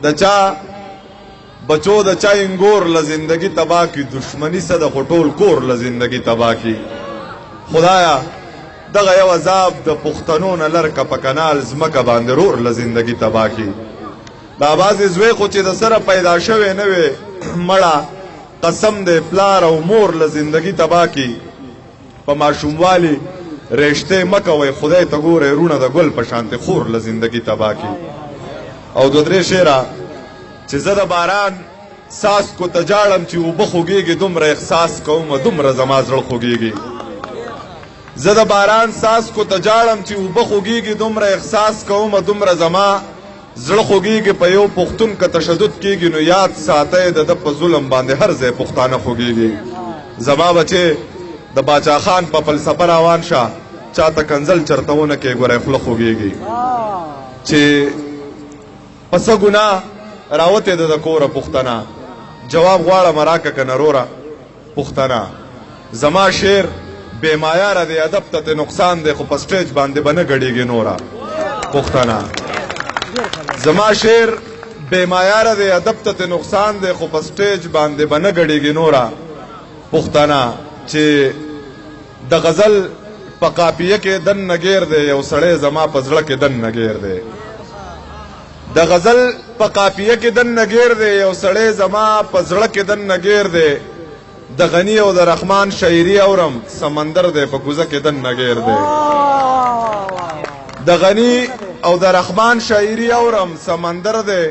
د چا بچو د چا انګور له زندگی تباه کی دشمنی سه د خټول کور له زندگی تباه کی خدایا دغه یو عذاب د پښتنو نه لرکه په کنال ځمکه باندې رور له زندگی تباه کی دا بعضې زوی خو چې د سره پیدا شوی نه وې مړه قسم دی پلار او مور له زندگی تباه کی په ماشوموالي رشتې مه کوئ خدای ته ګورئ رونه د ګل په شانتې خور له زندگی تباه کی او دو درې شعره چې زه د باران څاڅکو ته جاړم چې اوبه خوږېږي دومره احساس کوم دومره زما زړه خوږېږي زه د باران څاڅکو ته جاړم چې اوبه خوږېږي دومره احساس کوم دومره زما زړه خوږېږي په یو پښتون که تشدد کېږي نو یاد ساتئ د ده په ظلم باندې هر ځای پښتانه خوږېږي زما بچې د باچا خان په فلسفه روان شه چاته کنزل چرتونه کې ګورئ خوله خوږېږي چې په څه ګناه راوتې ده د کوره پښتنه جواب غواړم راکه که نروره پښتنه زما شعر بې معیاره دی ادب ته نقصان دی خو په سټیج باندې به نه ګډېږي نوره پښتنه زما شعر بې معیاره دی ادب ته نقصان دی خو په سټیج باندې به نه ګډېږي نوره پښتنه چې د غزل په قافیه کې دن نګیر دی یو سړی زما په زړه کې دن نګیر دی د غزل په قافیه کې دن نګیر دی یو سړی زما په زړه کې دن نګیر دی د غنی او د رحمان شاعري اورم سمندر دی په کوزه کې دن نګیر دی د غنی او د رحمان شاعري اورم سمندر دی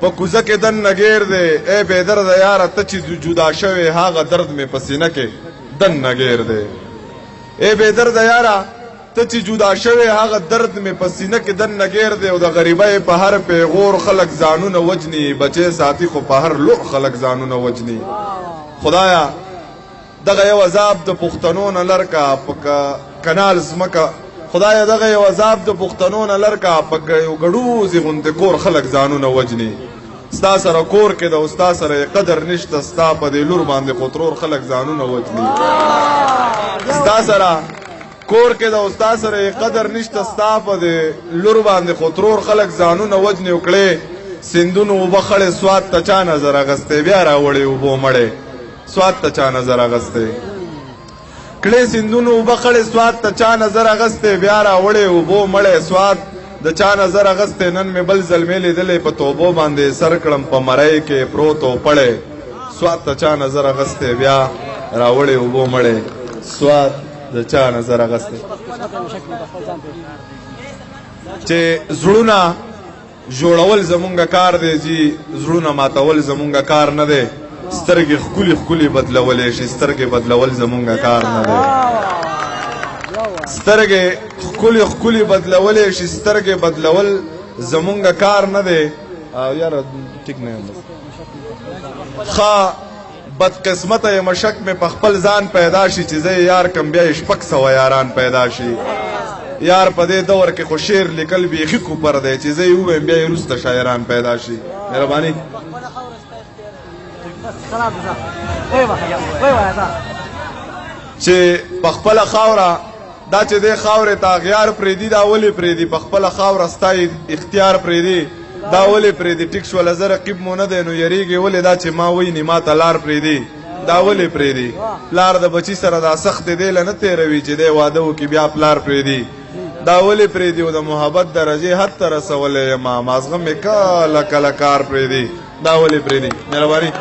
په کوزه کې دن نګیر دی ای بېدرده یاره ته چې جدا شوې هغه درد مې په سینه کې دن نګیر دی ای بېدرده یاره ته چې جدا شوې هغه درد مې په سینه کې دن نګیر دی او د غریبۍ په هر پیغور خلک ځانونه وجني بچې ساتي خو په هر لوح خلک ځانونه وجني خدایا دغه یو عذاب د پښتنو نه لرکه په کنال ځمکه خدایا دغه یو عذاب د پښتنو نه لرکه په یو ګړوزې غوندې کور خلک ځانونه وجني ستا سره کور کې د او ستا سره قدر نشته ستا په دې لور باندې خطرور خلک ځانونه وجني ستا سره کور کې د او ستا سره قدر نشته ستا په دې لور باندې خطرور خلک ځانونه وجني وکړې سیندونو اوبه خړې سوات ته چا نظر اغستې بیا راوړې اوبو مړې سوات ته چا نظر اغستې کړې سیندونو اوبه خړې سوات ته چا نظر اغستې بیا راوړې اوبو مړې سوات د چا نظر اغستې نن مې بل زلمې لیدلې په توبو باندې سر کړم په مرۍ کې پروت و پړې سوات ته چا نظر اغستې بیا راوړې اوبو مړې سوات د چا نظر اغستې چې زړونه جوړول زمونږ کار دی جی زړونه ماتول زمونږ کار نه دی سترګې ښکلي ښکلي بدلولی شي سترګې بدلول زمونږ کار نه دی سترګې ښکلي ښکلي بدلولی شي سترګې بدلول زمونږ کار نه دی یاره ټیک نه یم ښه بدقسمته یم شک مې په خپل ځان پیدا شي چې زه یار کم بیا 600 یاران پیدا شي یار په دې دور کې خو شعر لیکل بیخي کوپر دی چې زه یې ووایم بیا یې وروسته شاعران پیدا شي مهرباني چې په خپله خاوره دا چې دی خاورې ته اغیار پرېږدي دا ولې پرېږدي په خپله خاوره ستا اختیار پرېږدي دا ولې پرېږدي ټیک شوله زه رقیب مو نه دی نو یریږي ولې دا چې ما ویني ما ته لار پرېږدي دا ولې پرېږدي پلار د بچي سره دا سخت دی له نه تېروي چې دی واده وکړي بیا پلار پرېږدي دا ولې پرېږدي او د محبت درجې حد ته رسولی یم مازغه مې کله کله کار پرېږدي دا ولې پرېږدي مهرباني